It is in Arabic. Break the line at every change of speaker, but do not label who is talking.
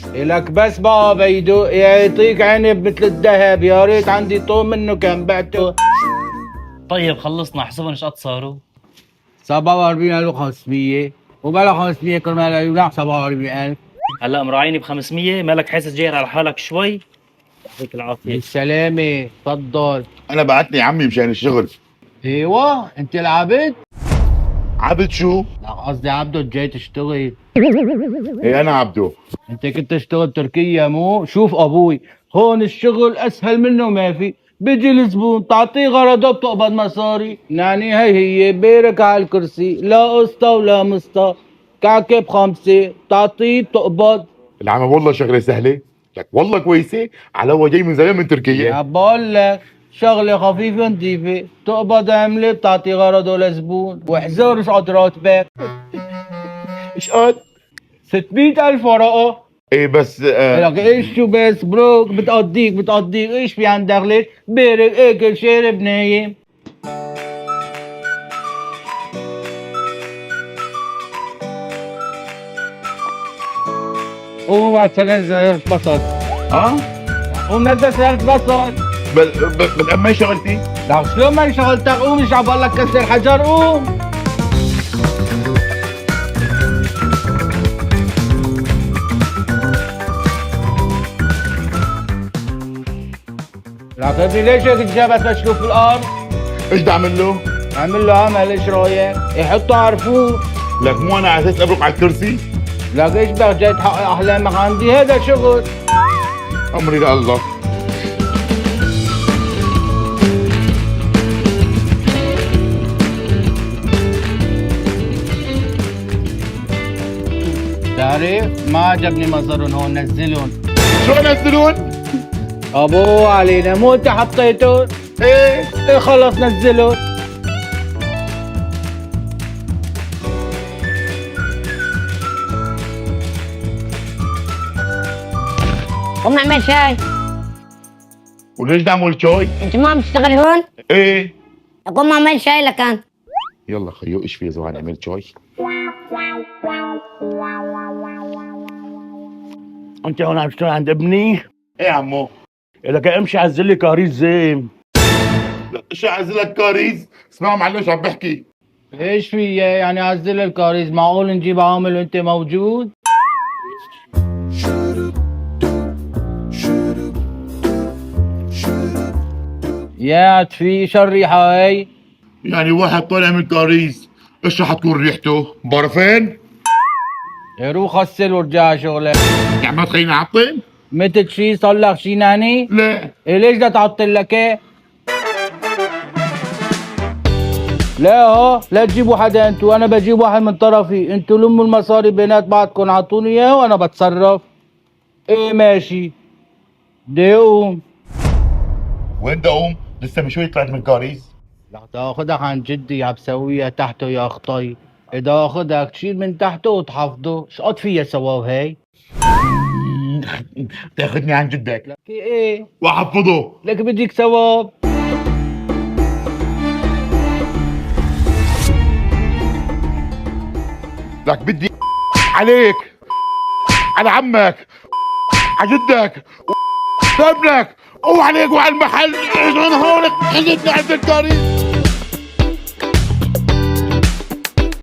إلك بس بقى بيدو يعطيك عنب مثل الذهب، يا ريت عندي طوم منه كان بعته.
طيب خلصنا، احسبهم ايش قد صاروا؟
47,500 وبلا 500 كرمال عيونك 47,000.
هلا مراعيني ب 500، مالك حاسس جاير على حالك شوي؟ يعطيك العافيه.
بالسلامة، تفضل.
انا بعتني عمي مشان الشغل.
ايوه انت العبد؟
عبد شو؟
لا قصدي عبده جاي تشتغل.
ايه انا عبده.
انت كنت تشتغل تركيا مو؟ شوف ابوي، هون الشغل اسهل منه ما في. بيجي الزبون تعطيه غرضه بتقبض مصاري. يعني هي بيرك على الكرسي، لا قسطة ولا مسطة، كعكة ب5 تعطيه بتقبض.
العمى والله شغله سهله، لك والله كويسه، على هو جاي من زمان من
يا
تركيا.
بقول لك شغلة خفيفة نظيفة، تقبض عملة بتعطي غرضه لزبون، واحذر ايش قد راتبك.
ايش قال؟
600,000 ورقة.
ايه بس
لك ايش شو بس بروك، بتقضيك ايش في عندك ليش؟ بارك اكل شارب نايم. قوم بعد سنة بسط.
اه
قوم نزل سنة بسط.
بس ما شغلتي.
لك شلون ما شغلتك؟ قوم مش عبالك كسر حجر، قوم. لك ابني ليش هيك تجابت مشلوف في الارض؟
ايش بدي اعمل له؟
اعمل له عمل، ايش رايك؟ يحطوا عرفوه.
لك مو انا على اساس ابرك على الكرسي؟
لك ايش بك جاي تحقق احلامك عندي؟ هذا شغل.
امري لله.
تعرف ما عجبني منظرهم هون، نزلهم.
شو انزلون؟
ابو علينا، مو انت حطيتهم؟ ايه خلص نزلهم.
قوم اعمل شاي.
وليش نعمل شوي؟
انت ما عم تشتغل هون؟
ايه
قوم اعمل شاي لك انت.
يلا خيو، ايش في يا زلمه نعمل شوي؟
انت هون عم تشتغل عند ابني؟
ايه عمو؟
لك امشي عزل لي كاريز زين.
لا ايش اعزلك كاريز؟ اسمعوا معلش عم بحكي.
ايش في يعني عزل الكاريز؟ معقول نجيب عامل وانت موجود؟ يا عطفي شو الريحة هي؟
يعني واحد طالع من كاريز، ايش رح تكون ريحته؟ بارفين؟
روح غسل ورجع على شغلك.
يعني ما تخليني اعطل؟
متت شي صار لك شي ناني؟
لا
إيه ليش بدها تعطل لك ايه؟ لا لا تجيبوا حدا انتوا، انا بجيب واحد من طرفي، انتوا لموا المصاري بينات بعضكم اعطوني اياه وانا بتصرف. ايه ماشي. بدي اقوم.
وين بدي اقوم؟ لسه من شوي طلعت من كاريز.
لا تاخدك عن جدي، عم بسويها تحته يا خطي. اذا اخدك تشيل من تحته وتحفظه، شقط فيها سواو هي؟
تاخذني عن جدك
لك ايه؟
واحفظه.
لك بديك ثواب.
لك بدي عليك، على عمك، على جدك، وابنك، وعليك وعلى المحل. اجوا هون خليتني عند الكاريز.